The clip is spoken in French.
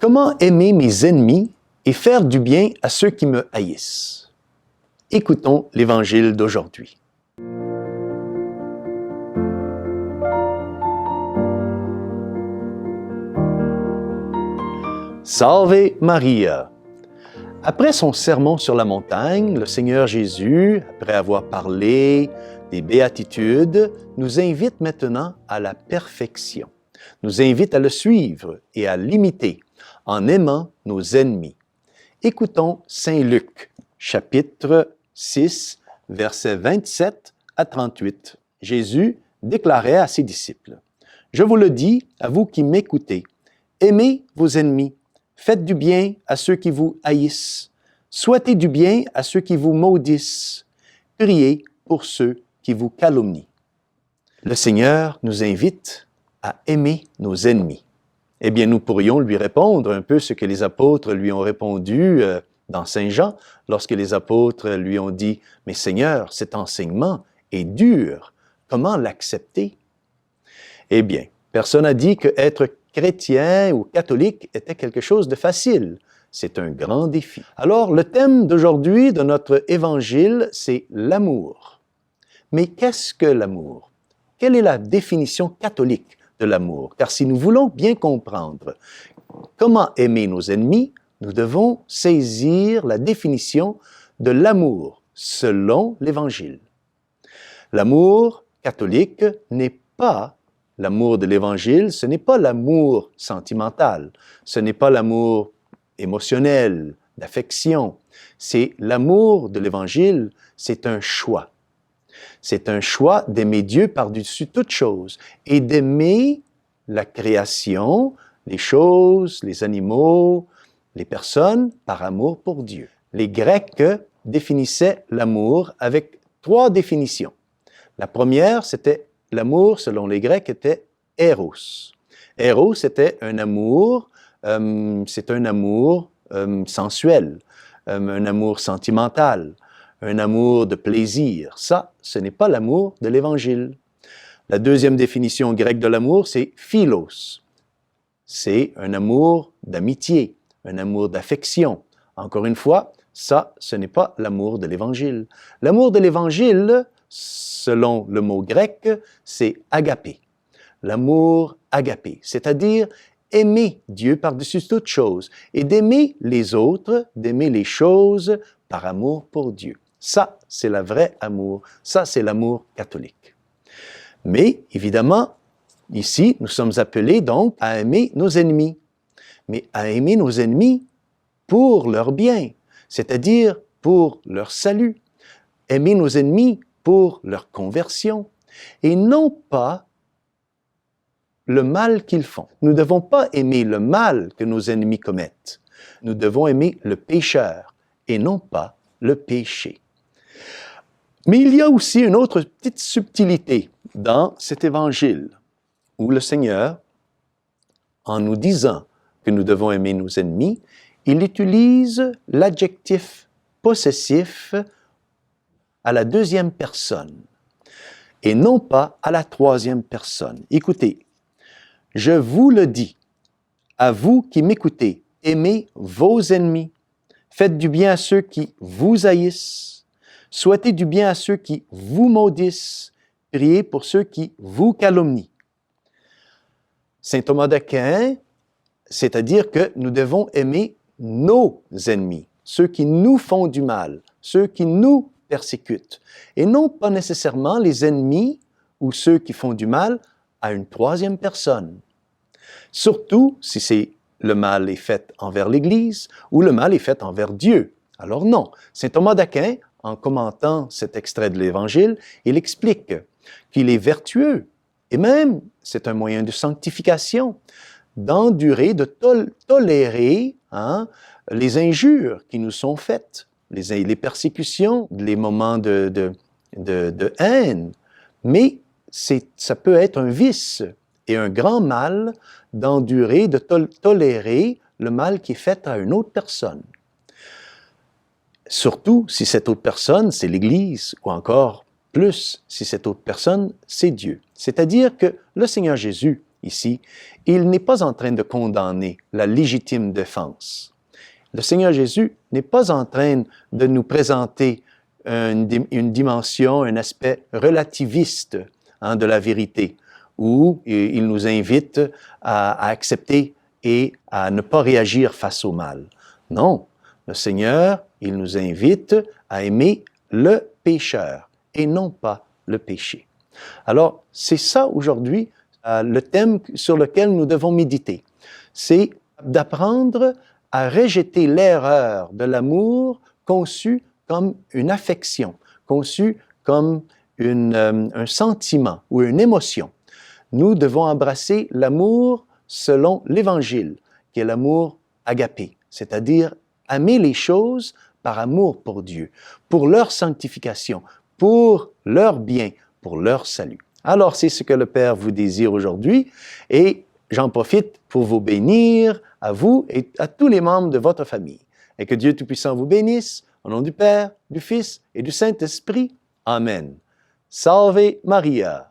Comment aimer mes ennemis et faire du bien à ceux qui me haïssent? Écoutons l'Évangile d'aujourd'hui. Salve Maria! Après son sermon sur la montagne, le Seigneur Jésus, après avoir parlé des béatitudes, nous invite maintenant à la perfection, nous invite à le suivre et à l'imiter en aimant nos ennemis. Écoutons Saint Luc, chapitre 6, versets 27 à 38. Jésus déclarait à ses disciples, « Je vous le dis, à vous qui m'écoutez, aimez vos ennemis, faites du bien à ceux qui vous haïssent, souhaitez du bien à ceux qui vous maudissent, priez pour ceux qui vous calomnient. » Le Seigneur nous invite à aimer nos ennemis. Eh bien, nous pourrions lui répondre un peu ce que les apôtres lui ont répondu dans Saint Jean, lorsque les apôtres lui ont dit « Mais Seigneur, cet enseignement est dur, comment l'accepter? » Eh bien, personne n'a dit qu'être chrétien ou catholique était quelque chose de facile. C'est un grand défi. Alors, le thème d'aujourd'hui de notre évangile, c'est l'amour. Mais qu'est-ce que l'amour? Quelle est la définition catholique de l'amour? Car si nous voulons bien comprendre comment aimer nos ennemis, nous devons saisir la définition de l'amour selon l'Évangile. L'amour catholique n'est pas l'amour de l'Évangile, ce n'est pas l'amour sentimental, ce n'est pas l'amour émotionnel, d'affection. C'est l'amour de l'Évangile, c'est un choix. C'est un choix d'aimer Dieu par-dessus toute chose et d'aimer la création, les choses, les animaux, les personnes par amour pour Dieu. Les Grecs définissaient l'amour avec 3 définitions. La première, c'était l'amour, selon les Grecs, était éros. Éros, c'était un amour, sensuel, un amour sentimental, un amour de plaisir. Ça, ce n'est pas l'amour de l'Évangile. La deuxième définition grecque de l'amour, c'est philos. C'est un amour d'amitié, un amour d'affection. Encore une fois, ça, ce n'est pas l'amour de l'Évangile. L'amour de l'Évangile, selon le mot grec, c'est agapé. L'amour agapé, c'est-à-dire aimer Dieu par-dessus toute chose et d'aimer les autres, d'aimer les choses par amour pour Dieu. Ça, c'est le vrai amour. Ça, c'est l'amour catholique. Mais, évidemment, ici, nous sommes appelés donc à aimer nos ennemis. Mais à aimer nos ennemis pour leur bien, c'est-à-dire pour leur salut. Aimer nos ennemis pour leur conversion. Et non pas le mal qu'ils font. Nous ne devons pas aimer le mal que nos ennemis commettent. Nous devons aimer le pécheur et non pas le péché. Mais il y a aussi une autre petite subtilité dans cet évangile où le Seigneur, en nous disant que nous devons aimer nos ennemis, il utilise l'adjectif possessif à la 2e personne et non pas à la 3e personne. Écoutez, je vous le dis, à vous qui m'écoutez, aimez vos ennemis, faites du bien à ceux qui vous haïssent, souhaitez du bien à ceux qui vous maudissent, priez pour ceux qui vous calomnient. Saint Thomas d'Aquin, c'est-à-dire que nous devons aimer nos ennemis, ceux qui nous font du mal, ceux qui nous persécutent, et non pas nécessairement les ennemis ou ceux qui font du mal à une 3e personne. Surtout si le mal est fait envers l'Église ou le mal est fait envers Dieu. Alors non, Saint Thomas d'Aquin, en commentant cet extrait de l'Évangile, il explique qu'il est vertueux, et même c'est un moyen de sanctification, d'endurer, de tolérer les injures qui nous sont faites, les persécutions, les moments de haine. Mais ça peut être un vice et un grand mal d'endurer, de tolérer le mal qui est fait à une autre personne. Surtout si cette autre personne, c'est l'Église, ou encore plus si cette autre personne, c'est Dieu. C'est-à-dire que le Seigneur Jésus ici, il n'est pas en train de condamner la légitime défense. Le Seigneur Jésus n'est pas en train de nous présenter une dimension, un aspect relativiste de la vérité, où il nous invite à accepter et à ne pas réagir face au mal. Non, le Seigneur, il nous invite à aimer le pécheur et non pas le péché. Alors, c'est ça aujourd'hui le thème sur lequel nous devons méditer. C'est d'apprendre à rejeter l'erreur de l'amour conçu comme une affection, conçu comme un sentiment ou une émotion. Nous devons embrasser l'amour selon l'Évangile, qui est l'amour agapé, c'est-à-dire aimer les choses par amour pour Dieu, pour leur sanctification, pour leur bien, pour leur salut. Alors, c'est ce que le Père vous désire aujourd'hui et j'en profite pour vous bénir, à vous et à tous les membres de votre famille. Et que Dieu Tout-Puissant vous bénisse, au nom du Père, du Fils et du Saint-Esprit. Amen. Salve Maria.